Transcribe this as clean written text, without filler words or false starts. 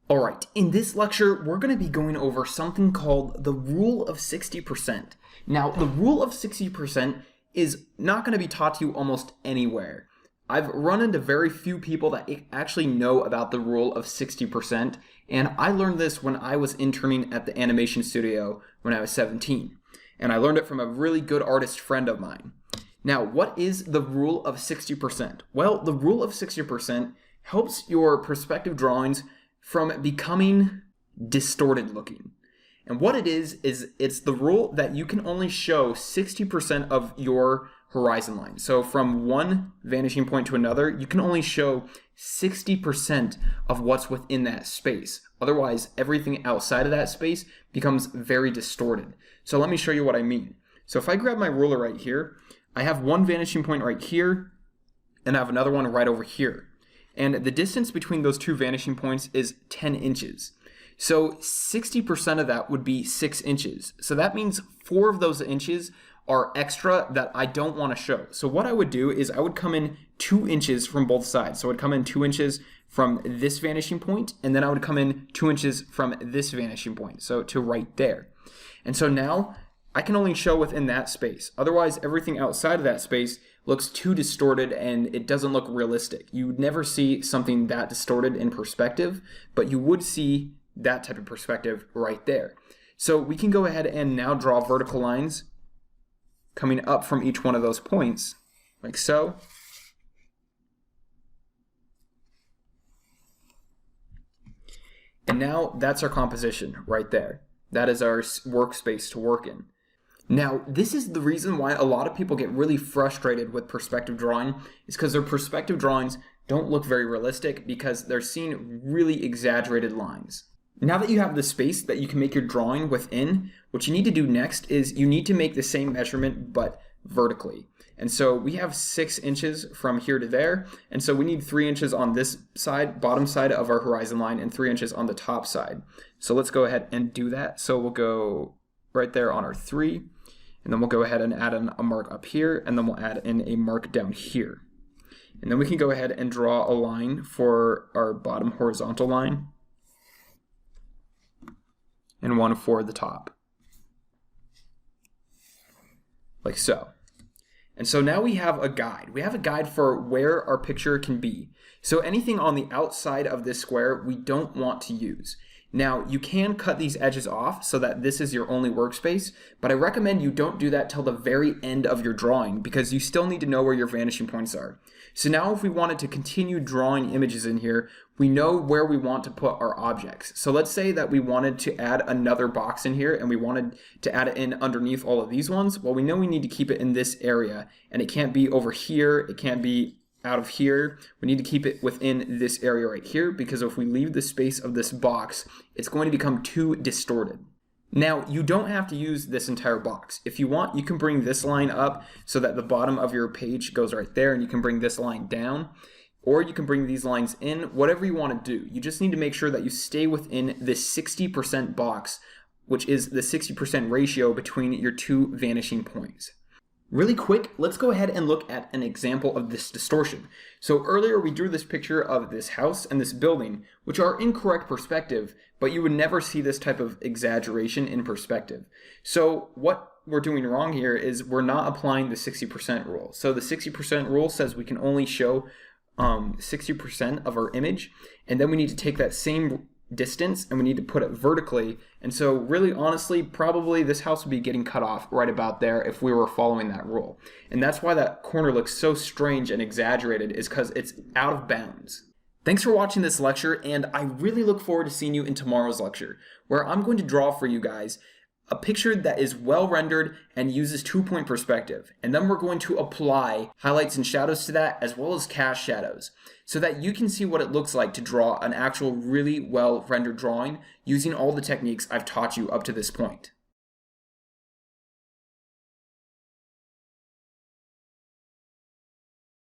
Alright, in this lecture, we're going to be going over something called the rule of 60%. Now, the rule of 60% is not going to be taught to you almost anywhere. I've run into very few people that actually know about the rule of 60%, and I learned this when I was interning at the animation studio when I was 17. And I learned it from a really good artist friend of mine. Now, what is the rule of 60%? Well, the rule of 60% helps your perspective drawings from becoming distorted looking. And what it is it's the rule that you can only show 60% of your horizon line. So from one vanishing point to another, you can only show 60% of what's within that space. Otherwise, everything outside of that space becomes very distorted. So let me show you what I mean. So if I grab my ruler right here, I have one vanishing point right here, and I have another one right over here. And the distance between those two vanishing points is 10 inches. So 60% of that would be 6 inches. So that means 4 of those inches are extra that I don't want to show. So what I would do is I would come in 2 inches from both sides. So I would come in 2 inches from this vanishing point, and then I would come in 2 inches from this vanishing point, so to right there. And so now I can only show within that space. Otherwise, everything outside of that space looks too distorted and it doesn't look realistic. You would never see something that distorted in perspective, but you would see that type of perspective right there. So we can go ahead and now draw vertical lines coming up from each one of those points, like so. And now that's our composition right there. That is our workspace to work in. Now, this is the reason why a lot of people get really frustrated with perspective drawing, is because their perspective drawings don't look very realistic because they're seeing really exaggerated lines. Now that you have the space that you can make your drawing within, what you need to do next is you need to make the same measurement but vertically. And so we have 6 inches from here to there, and so we need 3 inches on this side, bottom side of our horizon line, and 3 inches on the top side. So let's go ahead and do that. So we'll go right there on our 3, and then we'll go ahead and add in a mark up here, and then we'll add in a mark down here. And then we can go ahead and draw a line for our bottom horizontal line, and one for the top, like so. And so now we have a guide. We have a guide for where our picture can be. So anything on the outside of this square we don't want to use. Now, you can cut these edges off so that this is your only workspace, but I recommend you don't do that till the very end of your drawing because you still need to know where your vanishing points are. So now if we wanted to continue drawing images in here, we know where we want to put our objects. So let's say that we wanted to add another box in here and we wanted to add it in underneath all of these ones. Well, we know we need to keep it in this area, and it can't be over here, it can't be out of here. We need to keep it within this area right here because if we leave the space of this box, it's going to become too distorted. Now, you don't have to use this entire box. If you want, you can bring this line up so that the bottom of your page goes right there, and you can bring this line down, or you can bring these lines in, whatever you want to do. You just need to make sure that you stay within this 60% box, which is the 60% ratio between your two vanishing points. Really quick, let's go ahead and look at an example of this distortion. So earlier we drew this picture of this house and this building, which are in correct perspective, but you would never see this type of exaggeration in perspective. So what we're doing wrong here is we're not applying the 60% rule. So the 60% rule says we can only show 60% of our image, and then we need to take that same distance and we need to put it vertically. And so really honestly, probably this house would be getting cut off right about there if we were following that rule. And that's why that corner looks so strange and exaggerated, is because it's out of bounds. Thanks for watching this lecture, and I really look forward to seeing you in tomorrow's lecture, where I'm going to draw for you guys a picture that is well rendered and uses 2-point perspective. And then we're going to apply highlights and shadows to that, as well as cast shadows, so that you can see what it looks like to draw an actual really well rendered drawing using all the techniques I've taught you up to this point.